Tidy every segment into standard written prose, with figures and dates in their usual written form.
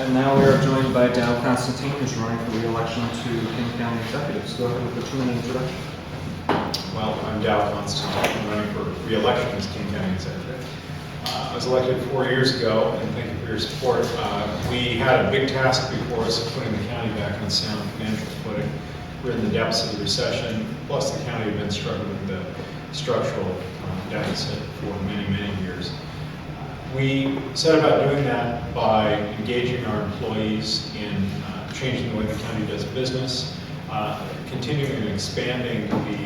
And now we are joined by Dow Constantine, who's running for re-election to King County Executive. So go ahead with the 2-minute introduction. Well, I'm Dow Constantine. I'm running for re-election as King County Executive. I was elected 4 years ago, and thank you for your support. We had a big task before us of putting the county back on sound financial footing. We're in the depths of the recession, plus the county had been struggling with the structural deficit for many, many years. We set about doing that by engaging our employees in changing the way the county does business, continuing and expanding the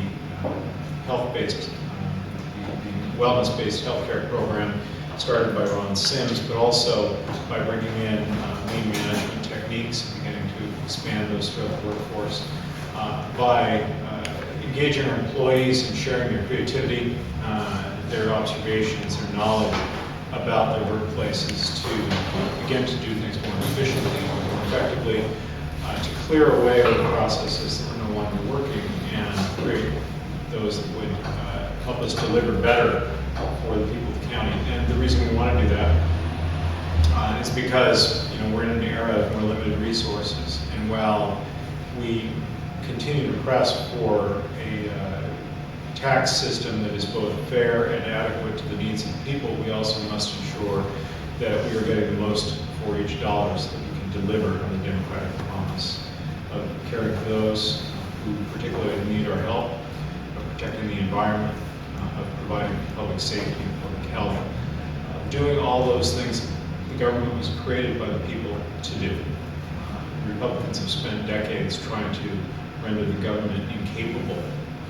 health-based, the wellness-based healthcare program started by Ron Sims, but also by bringing in lean management techniques, beginning to expand those throughout the workforce, by engaging our employees and sharing their creativity, their observations, their knowledge about their workplaces to begin to do things more efficiently, more effectively, to clear away the processes that are no longer working and create those that would help us deliver better for the people of the county. And the reason we want to do that is because we're in an era of more limited resources, and while we continue to press for a tax system that is both fair and adequate to the needs of the people, we also must ensure that we are getting the most for each dollar so that we can deliver on the democratic promise of caring for those who particularly need our help, of protecting the environment, of providing public safety and public health, doing all those things the government was created by the people to do. Republicans have spent decades trying to render the government incapable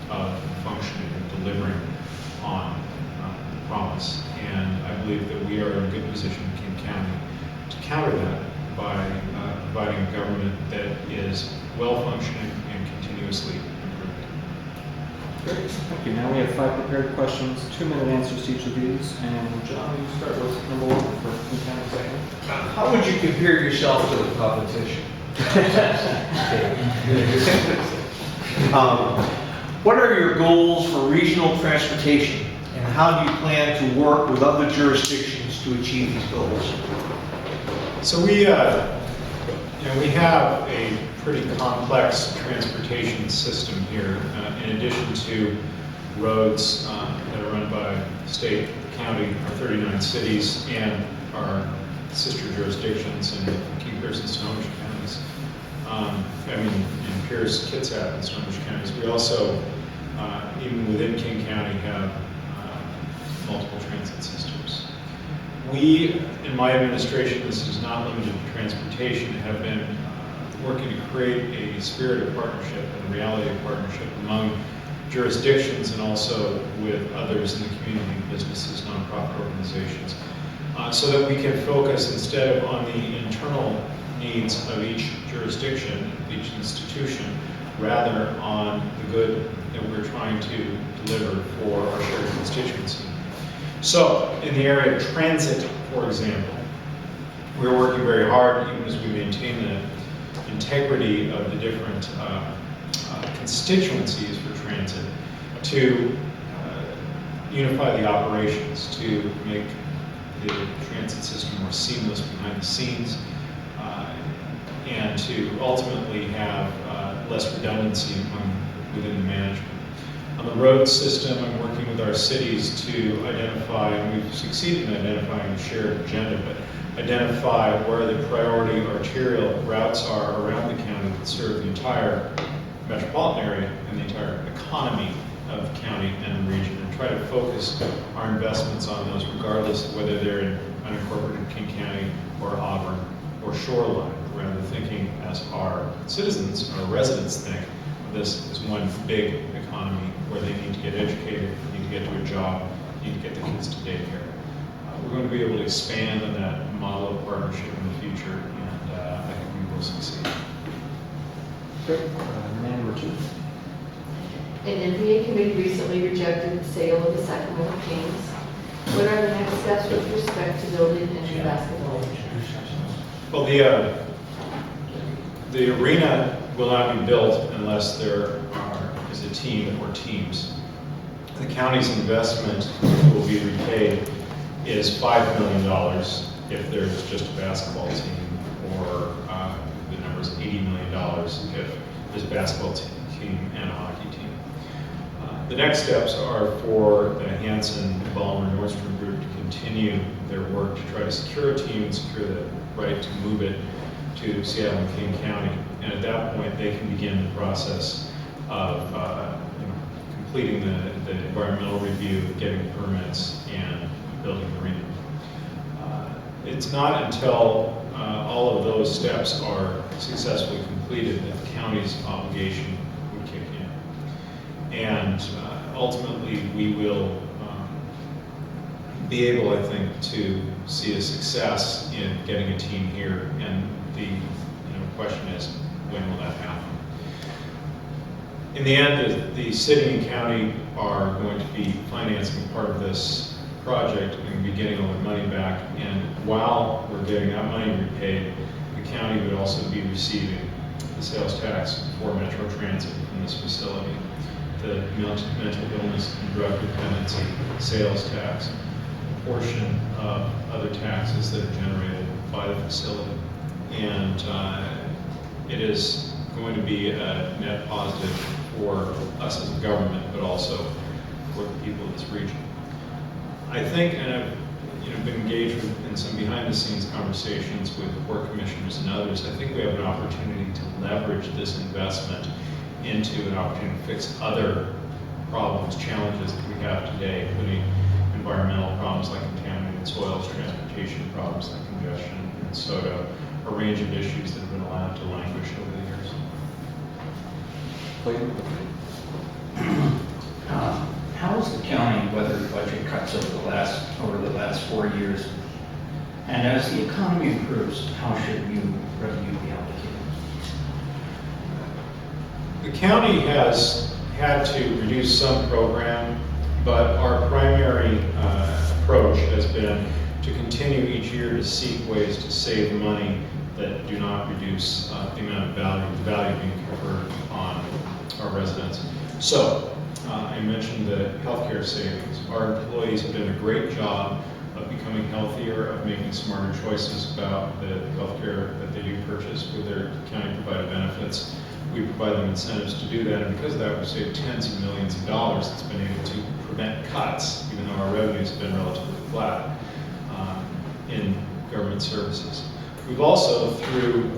of functioning and delivering on the promise. And I believe that we are in a good position in King County to counter that by providing a government that is well-functioning and continuously improving. Great, thank you. Now we have 5 prepared questions, 2-minute answers to each of these. And John, you start with number 1 for King County Executive. How would you compare yourself to the competition? What are your goals for regional transportation, and how do you plan to work with other jurisdictions to achieve these goals? So we have a pretty complex transportation system here. In addition to roads that are run by state, county, our 39 cities, and our sister jurisdictions in King, Pierce, and Snohomish counties. In Pierce, Kitsap, and Snohomish counties. We also, even within King County, have multiple transit systems. We, in my administration, this is not limited to transportation, have been working to create a spirit of partnership and a reality of partnership among jurisdictions and also with others in the community, businesses, nonprofit organizations, so that we can focus instead of on the internal needs of each jurisdiction, each institution, rather on the good that we're trying to deliver for our shared constituency. So, in the area of transit, for example, we're working very hard, even as we maintain the integrity of the different constituencies for transit, to unify the operations, to make the transit system more seamless behind the scenes, and to ultimately have less redundancy within the management. On the road system, I'm working with our cities to identify, and we've succeeded in identifying a shared agenda, but identify where the priority arterial routes are around the county that serve the entire metropolitan area and the entire economy of the county and the region, and try to focus our investments on those regardless of whether they're in unincorporated King County or Auburn or Shoreline, rather thinking as our citizens, our residents think of this as one big economy where they need to get educated, need to get to a job, need to get the kids to daycare. We're going to be able to expand on that model of partnership in the future, and I think we will succeed. Great. Number 2. An NBA committee recently rejected the sale of the Sacramento Kings. What are the next steps with respect to building a new basketball? Well, the arena will not be built unless there is a team or teams. The county's investment will be repaid is $5 million if there's just a basketball team or if there's a basketball team and a hockey team. The next steps are for the Hanson, Ballmer, Nordstrom group to continue their work to try to secure a team and secure the right to move it to Seattle and King County. And at that point, they can begin the process of completing the environmental review, getting permits, and building the arena. It's not until all of those steps are successfully completed that the county's obligation would kick in. And ultimately, we will be able, I think, to see a success in getting a team here. And the question is, when will that happen? In the end, the city and county are going to be financing part of this project and be getting all their money back. And while we're getting that money repaid, the county would also be receiving the sales tax for Metro Transit from this facility, the mental illness and drug dependency sales tax, a portion of other taxes that are generated by the facility. And it is going to be a net positive for us as a government, but also for the people of this region. I think, and I've been engaged in some behind-the-scenes conversations with port commissioners and others, I think we have an opportunity to leverage this investment into an opportunity to fix other problems, challenges that we have today, including environmental problems like contaminated soils, transportation problems like congestion and soda, a range of issues that have been allowed to languish over the years. Clayton? How has the county weathered budget cuts over the last 4 years? And as the economy improves, how should new revenue be allocated? The county has had to reduce some program, but our primary approach has been to continue each year to seek ways to save money that do not reduce the amount of value being conferred on our residents. So, I mentioned the healthcare savings. Our employees have done a great job of becoming healthier, of making smarter choices about the healthcare that they do purchase with their county-provided benefits. We provide them incentives to do that, and because of that, we've saved tens of millions of dollars that's been able to prevent cuts, even though our revenues have been relatively flat in government services. We've also, through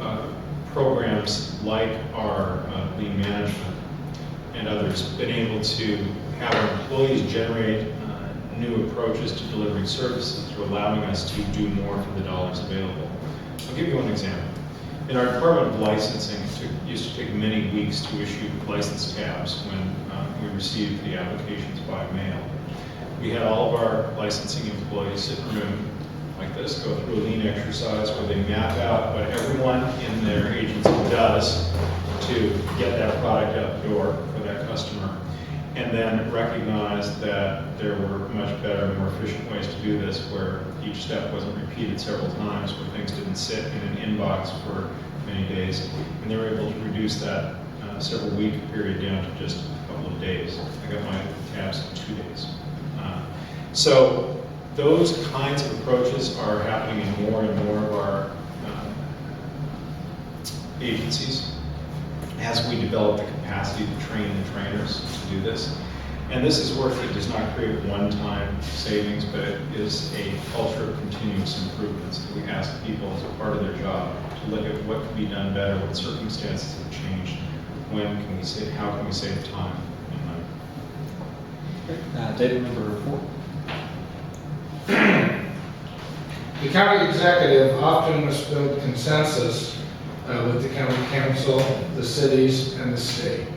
programs like our lean management and others, been able to have our employees generate new approaches to delivering services through allowing us to do more for the dollars available. I'll give you one example. In our Department of Licensing, it used to take many weeks to issue license tabs when we received the applications by mail. We had all of our licensing employees sit in a room like this, go through a lean exercise where they map out what everyone in their agency does to get that product out the door for that customer, and then recognize that there were much better, more efficient ways to do this where each step wasn't repeated several times, where things didn't sit in an inbox for many days, and they were able to reduce that several week period down to just a couple of days. I got my tabs in 2 days. So those kinds of approaches are happening in more and more of our agencies as we develop the capacity to train the trainers to do this. And this is work that does not create one-time savings, but it is a culture of continuous improvements that we ask people as a part of their job to look at what can be done better, what circumstances have changed, when can we save, how can we save time and money. David, number 4. The county executive often must build consensus with the county council, the cities, and the state.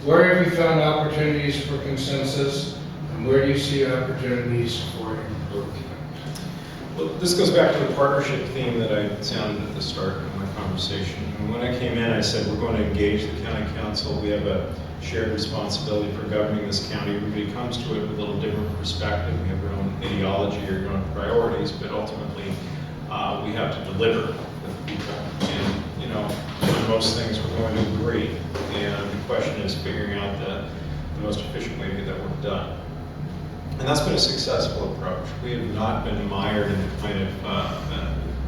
Where have you found opportunities for consensus, and where do you see opportunities for improvement? Well, this goes back to the partnership theme that I sounded at the start of my conversation. And when I came in, I said we're going to engage the county council. We have a shared responsibility for governing this county. Everybody comes to it with a little different perspective. We have our own ideology or our own priorities, but ultimately we have to deliver with people. And on most things we're going to agree. And the question is figuring out the most efficient way to get that work done. And that's been a successful approach. We have not been mired in the kind of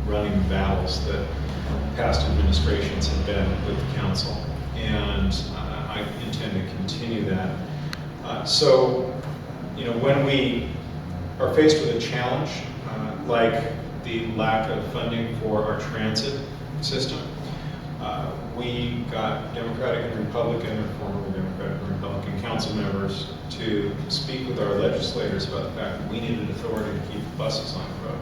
running battles that past administrations have been with the council. And I intend to continue that. So, when we are faced with a challenge, like the lack of funding for our transit system, we got Democratic and Republican, or formerly Democratic and Republican council members to speak with our legislators about the fact that we needed authority to keep buses on the road.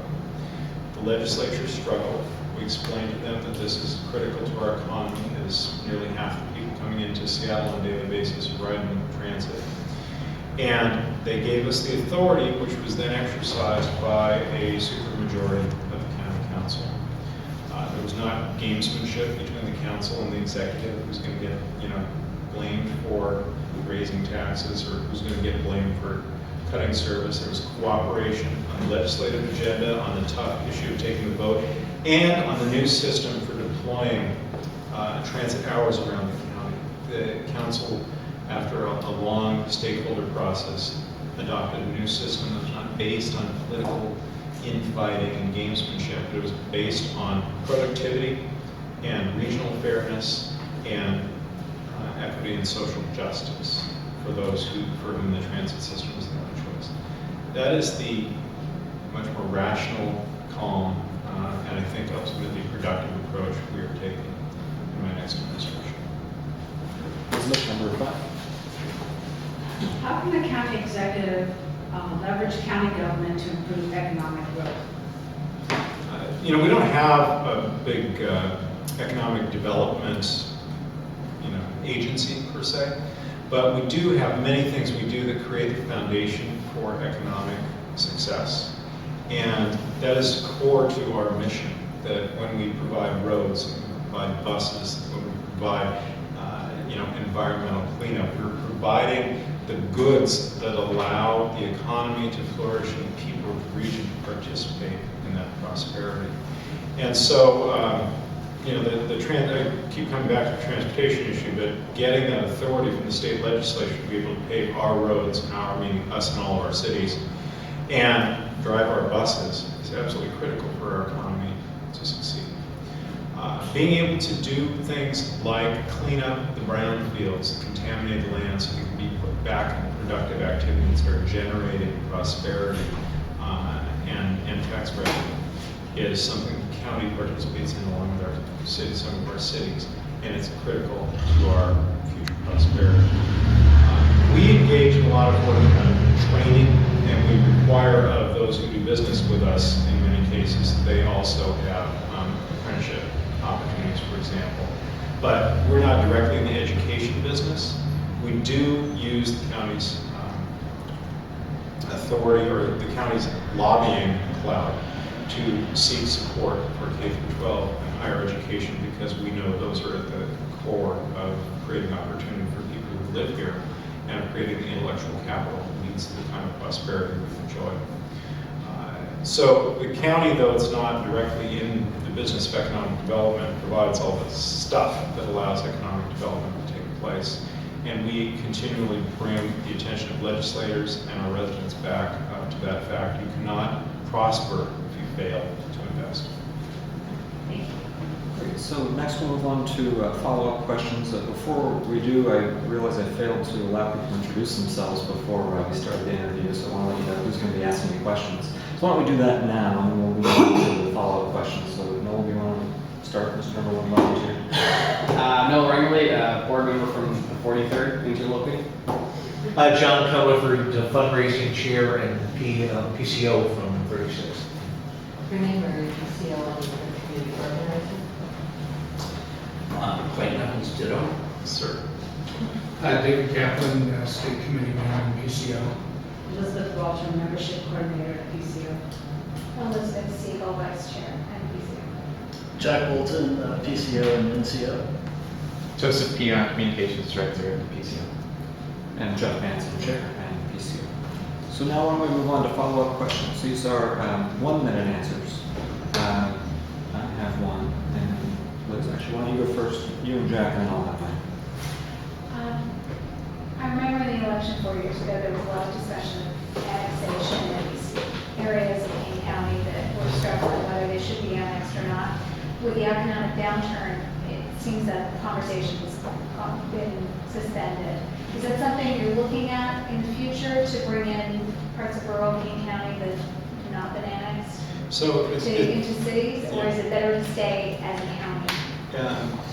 The legislature struggled. We explained to them that this is critical to our economy, as nearly half the people coming into Seattle on a daily basis are riding with transit. And they gave us the authority, which was then exercised by a supermajority of the county council. There was not gamesmanship between the council and the executive who's going to get, blamed for raising taxes or who's going to get blamed for cutting service. There was cooperation on the legislative agenda, on the tough issue of taking the vote, and on the new system for deploying transit hours around the county. The council, after a long stakeholder process, adopted a new system that was not based on political infighting and gamesmanship, but it was based on productivity and regional fairness and equity and social justice for those for whom the transit system is the only choice. That is the much more rational, calm, and I think ultimately productive approach we are taking in my next administration. Resolution number 5. How can the county executive leverage county government to improve economic growth? We don't have a big economic development, agency per se, but we do have many things we do that create the foundation for economic success. And that is core to our mission, that when we provide roads, when we provide buses, when we provide environmental cleanup, we're providing the goods that allow the economy to flourish and people of the region to participate in that prosperity. And so, I keep coming back to the transportation issue, but getting that authority from the state legislature to be able to pave our roads, and our meaning us and all of our cities, and drive our buses is absolutely critical for our economy to succeed. Being able to do things like clean up the brownfields, contaminated land, so they can be put back in productive activities that are generating prosperity and tax revenue is something the county participates in along with our cities, some of our cities, and it's critical to our future prosperity. We engage in a lot of work on training, and we require of those who do business with us, in many cases, that they also have apprenticeship opportunities, for example. But we're not directly in the education business. We do use the county's authority or the county's lobbying clout to seek support for K-12 and higher education, because we know those are at the core of creating opportunity for people who live here and of creating the intellectual capital that leads to the kind of prosperity we enjoy. So the county, though it's not directly in the business of economic development, provides all the stuff that allows economic development to take place. And we continually bring the attention of legislators and our residents back to that fact. You cannot prosper if you fail to invest. Thank you. Great. So next we'll move on to follow-up questions. Before we do, I realize I failed to allow people to introduce themselves before we started the interview, so I want to let you know who's going to be asking me questions. So why don't we do that now, and we'll move on to the follow-up questions. So Noel, do you want to start, Mr. Number 1 volunteer? Noel Rangley, board member from the 43rd interlocal. John Comerford, fundraising chair and PCO from 36. Renee Murray, PCO, and community organizer. Clayton Evans, ditto. Sir. David Kaplan, State Committee man, PCO. Elizabeth Walter, membership coordinator at PCO. Elizabeth Siegel, Vice Chair and PCO. Jack Bolton, PCO and NCO. Joseph Pion, Communications Director at the PCO. And Jeff Manson, Chair and PCO. So now why don't we move on to follow-up questions. These are 1-minute answers. I have one, and Liz, actually, why don't you go first? You and Jack, and then I'll have mine. I remember in the election 4 years ago, there was a lot of discussion of annexation and these areas of King County that were struggling whether they should be annexed or not. With the economic downturn, it seems that the conversation has been suspended. Is that something you're looking at in the future to bring in parts of rural King County that have not been annexed So into cities, or is it better to stay as a county?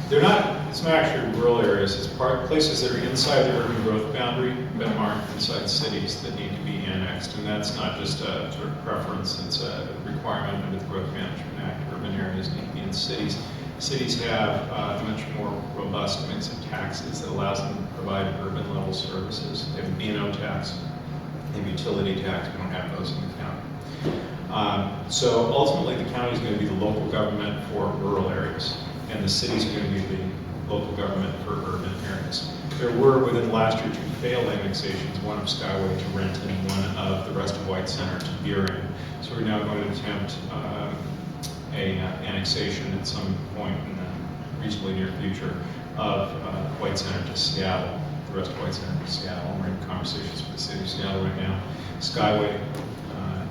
they're not, it's not actually rural areas, it's places that are inside the urban growth boundary, but aren't inside cities that need to be annexed. And that's not just a sort of preference, it's a requirement under the Growth Management Act. Urban areas need to be in cities. Cities have a much more robust mix of taxes that allows them to provide urban level services. They have a B&O tax, they have utility tax, we don't have those in the county. So ultimately the county is going to be the local government for rural areas, and the cities are going to be the local government for urban areas. There were, within the last year, 2 failed annexations, one of Skyway to Renton and one of the rest of White Center to Buren. So we're now going to attempt a annexation at some point in the reasonably near future of White Center to Seattle, the rest of White Center to Seattle. We're in conversations with the city of Seattle right now. Skyway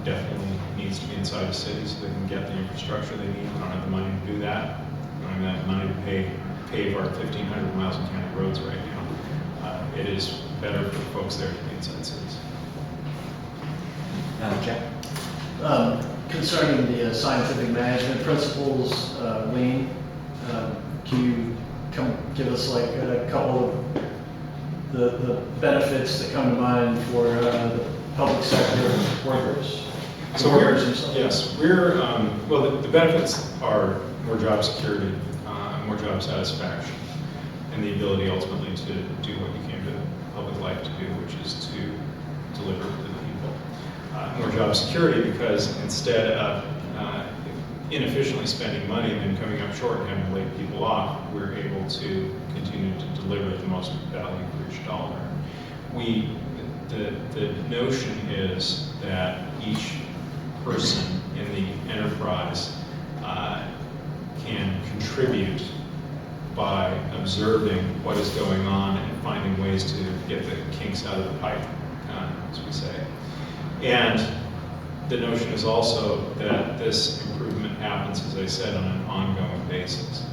definitely needs to be inside the city so they can get the infrastructure they need. We don't have the money to do that. We don't have the money to pave our 1,500 miles of county roads right now. It is better for folks there to be inside cities. Jack? Concerning the scientific management principles, Lean, can you give us like a couple of the benefits that come to mind for the public sector workers? So we're, well, the benefits are more job security, more job satisfaction, and the ability ultimately to do what you came to public life to do, which is to deliver to the people. More job security because instead of inefficiently spending money and then coming up short and having to lay people off, we're able to continue to deliver the most value for each dollar. The notion is that each person in the enterprise can contribute by observing what is going on and finding ways to get the kinks out of the pipe, as we say. And the notion is also that this improvement happens, as I said, on an ongoing basis.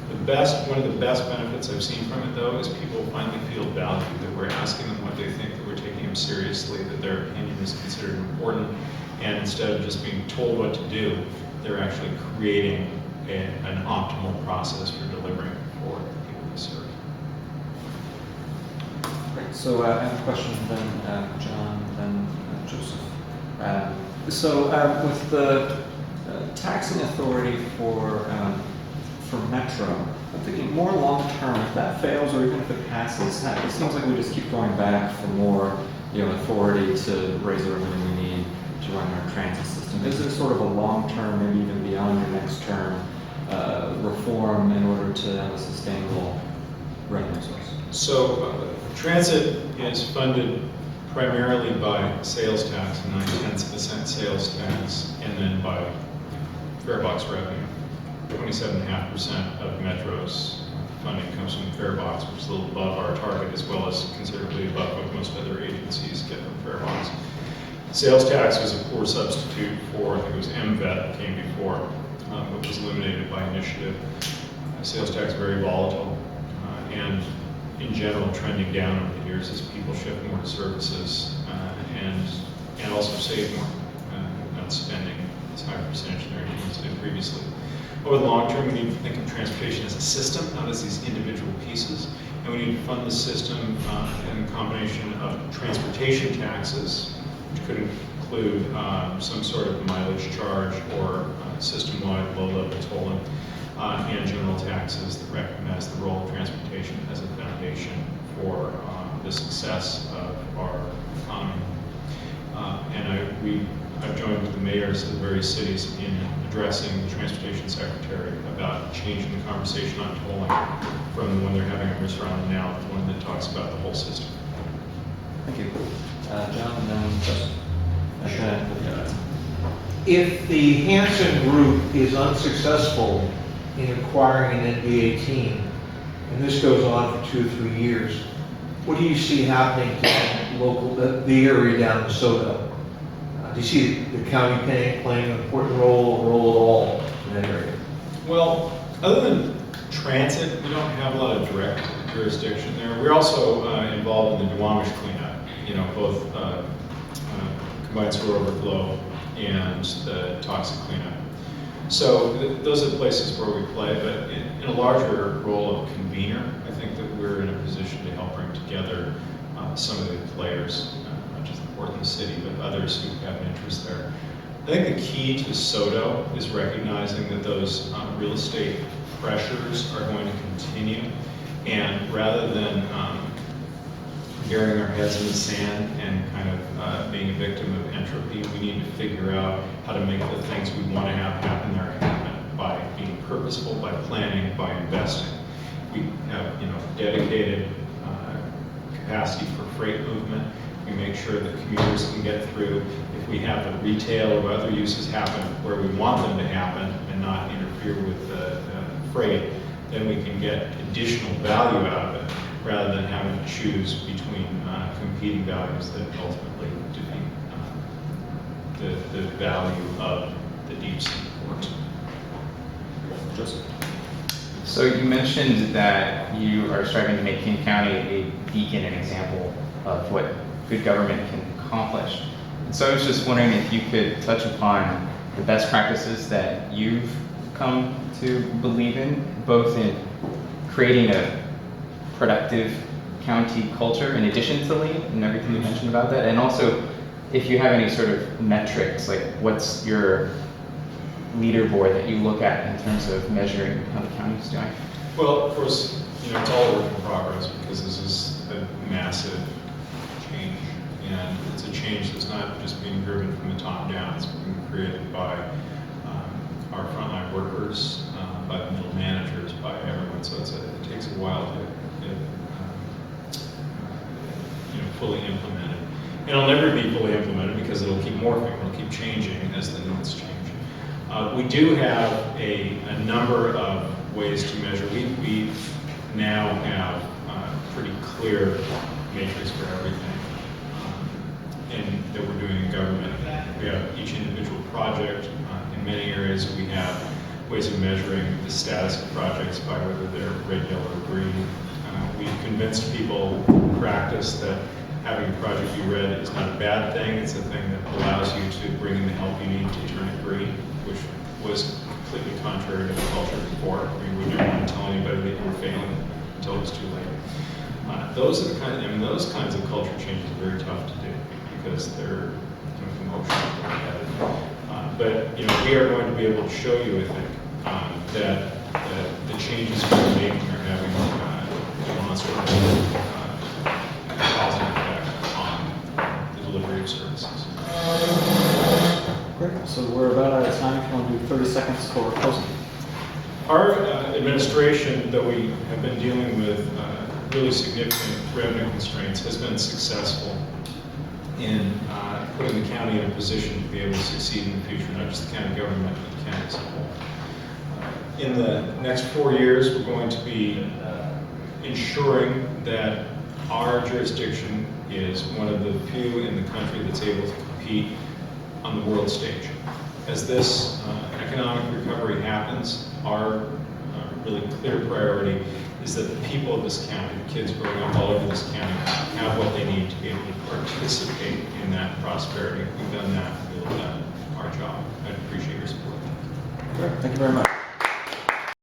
One of the best benefits I've seen from it, though, is people finally feel valued, that we're asking them what they think, that we're taking them seriously, that their opinion is considered important, and instead of just being told what to do, they're actually creating an optimal process for delivering for the people they serve. Great. So I have a question, then John, then Joseph. With the taxing authority for Metro, I'm thinking more long-term, if that fails or even if it passes, it seems like we just keep going back for more authority to raise the revenue we need to run our transit system. Is there sort of a long-term, maybe even beyond your next term, reform in order to have a sustainable revenue source? So transit is funded primarily by sales tax, 9/10% sales tax, and then by fare box revenue. 27.5% of Metro's funding comes from fare box, which is a little above our target, as well as considerably above what most other agencies get from fare box. Sales tax was a poor substitute for, I think it was MVET that came before, which was eliminated by initiative. Sales tax is very volatile, and in general trending down over the years as people shift more to services and also save more, not spending as high a percentage of their incomes as did previously. Over the long term, we need to think of transportation as a system, not as these individual pieces. And we need to fund the system in a combination of transportation taxes, which could include some sort of mileage charge or system-wide low-level tolling, and general taxes that recognize the role of transportation as a foundation for the success of our economy. I've joined with the mayors of the various cities in addressing the transportation secretary about changing the conversation on tolling from the one they're having in Risserand now to the one that talks about the whole system. Thank you. John, and then Joseph. If the Hanson Group is unsuccessful in acquiring an NBA team, and this goes on for 2 or 3 years, what do you see happening to the area down in DeSoto? Do you see the county playing an important role at all in that area? Well, other than transit, we don't have a lot of direct jurisdiction there. We're also involved in the Duwamish cleanup, both combined sewer overflow and the toxic cleanup. So those are the places where we play, but in a larger role of convener, I think that we're in a position to help bring together some of the players, not just the Portland City, but others who have an interest there. I think the key to SODO is recognizing that those real estate pressures are going to continue, and rather than burying our heads in the sand and kind of being a victim of entropy, we need to figure out how to make the things we want to have happen there happen by being purposeful, by planning, by investing. We have dedicated capacity for freight movement. We make sure that commuters can get through. If we have the retail or other uses happen where we want them to happen and not interfere with the freight, then we can get additional value out of it rather than having to choose between competing values that ultimately defeat the value of the deep sea port. Joseph? So you mentioned that you are striving to make King County a beacon, an example of what good government can accomplish. And so I was just wondering if you could touch upon the best practices that you've come to believe in, both in creating a productive county culture in addition to lean and everything you mentioned about that, and also if you have any sort of metrics, like what's your leaderboard that you look at in terms of measuring how the county's doing? Well, of course, it's all a work in progress because this is a massive change, and it's a change that's not just being driven from the top down. It's being created by our frontline workers, by the middle managers, by everyone. So it takes a while to get fully implemented. And it'll never be fully implemented because it'll keep morphing, it'll keep changing as the needs change. We do have a number of ways to measure. We now have a pretty clear matrix for everything and that we're doing in government. We have each individual project. In many areas we have ways of measuring the status of projects by whether they're red, yellow, or green. We've convinced people in practice that having a project be red is not a bad thing. It's a thing that allows you to bring in the help you need to turn it green, which was completely contrary to the culture before. I mean, we didn't want to tell anybody that you were failing until it was too late. Those are the those kinds of culture changes are very tough to do because they're emotional. But we are going to be able to show you, I think, that the changes we're making are having demonstrable positive effect on the delivery of services. Great. So we're about out of time. If you want to do 30 seconds for closing. Our administration, though we have been dealing with really significant revenue constraints, has been successful in putting the county in a position to be able to succeed in the future, not just the county government, but the county as a whole. In the next 4 years, we're going to be ensuring that our jurisdiction is one of the few in the country that's able to compete on the world stage. As this economic recovery happens, our really clear priority is that the people of this county, the kids growing up all over this county, have what they need to be able to participate in that prosperity. We've done that, we've done our job. I appreciate your support. Great. Thank you very much.